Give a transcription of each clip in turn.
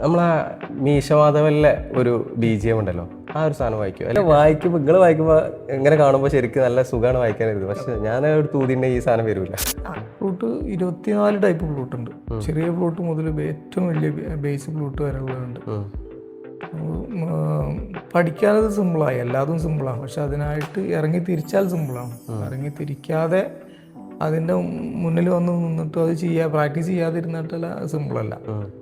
നമ്മളാ മീശമാധവനിലെ ഒരു BGM ഉണ്ടല്ലോ, ആ ഒരു സാധനം വായിക്കും അല്ലെ? വായിക്കുമ്പോൾ നിങ്ങൾ വായിക്കുമ്പോൾ എങ്ങനെ കാണുമ്പോൾ ശരിക്കും നല്ല സുഖമാണ് വായിക്കാനായിരുന്നു. പക്ഷെ ഞാൻ ഒരു തൂതിൻ്റെ ഈ സാധനം വരില്ല. ഫ്ലൂട്ട് 24 ടൈപ്പ് ഫ്ലൂട്ട് ഉണ്ട്. ചെറിയ ഫ്ലൂട്ട് മുതൽ ഏറ്റവും വലിയ ബേസ് ഫ്ലൂട്ട് വരെ ഉള്ളതുണ്ട്. പഠിക്കാനത് സിമ്പിളായി, എല്ലാതും സിമ്പിളാണ്. പക്ഷെ അതിനായിട്ട് ഇറങ്ങി തിരിച്ചാൽ സിമ്പിളാണ്. ഇറങ്ങി തിരിക്കാതെ അതിൻ്റെ മുന്നിൽ വന്ന് നിന്നിട്ട് അത് പ്രാക്ടീസ് ചെയ്യാതിരുന്നിട്ടല്ല സിമ്പിളല്ല.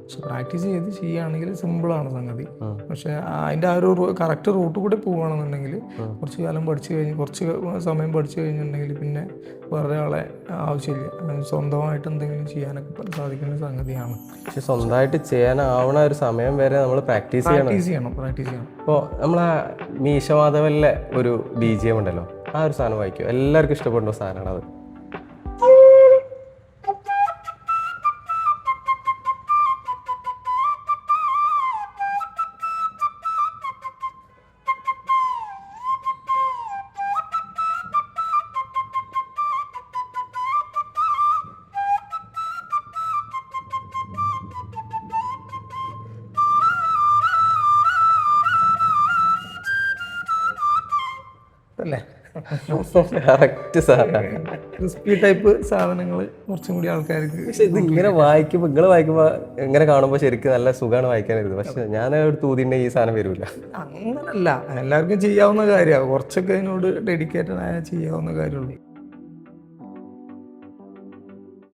പക്ഷെ പ്രാക്ടീസ് ചെയ്ത് ചെയ്യുകയാണെങ്കിൽ സിമ്പിളാണ് സംഗതി. പക്ഷെ അതിൻ്റെ ആ ഒരു കറക്റ്റ് റൂട്ട് കൂടി പോവുകയാണെന്നുണ്ടെങ്കിൽ കുറച്ച് കാലം പഠിച്ചു കഴിഞ്ഞ് കുറച്ച് സമയം പഠിച്ചു കഴിഞ്ഞിട്ടുണ്ടെങ്കിൽ പിന്നെ വേറെ ആളെ ആവശ്യമില്ല. സ്വന്തമായിട്ട് എന്തെങ്കിലും ചെയ്യാനൊക്കെ സാധിക്കുന്ന സംഗതിയാണ്. പക്ഷെ സ്വന്തമായിട്ട് ചെയ്യാനാവണ ഒരു സമയം വരെ നമ്മൾ പ്രാക്ടീസ് ചെയ്യണം. ഇപ്പോൾ നമ്മളാ മീശമാധവനിലെ ഒരു BGM ഉണ്ടല്ലോ, ആ ഒരു സാധനം വായിക്കും. എല്ലാവർക്കും ഇഷ്ടപ്പെടുന്ന സാധനമാണ് അത്. അല്ലേ? കറക്റ്റ് സാധനം. ക്രിസ്പി ടൈപ്പ് സാധനങ്ങൾ കുറച്ചും കൂടി ആൾക്കാർക്ക്. പക്ഷെ ഇത് ഇങ്ങനെ വായിക്കുമ്പോൾ നിങ്ങൾ വായിക്കുമ്പോൾ എങ്ങനെ കാണുമ്പോൾ ശരിക്കും നല്ല സുഖമാണ് വായിക്കാനായിരുന്നു. പക്ഷെ ഞാൻ ഒരു തൂതിൻ്റെ ഈ സാധനം വരില്ല. അങ്ങനല്ല, എല്ലാവർക്കും ചെയ്യാവുന്ന കാര്യമാണ്. കുറച്ചൊക്കെ അതിനോട് ഡെഡിക്കേറ്റഡ് ആയാൽ ചെയ്യാവുന്ന കാര്യമുള്ളൂ.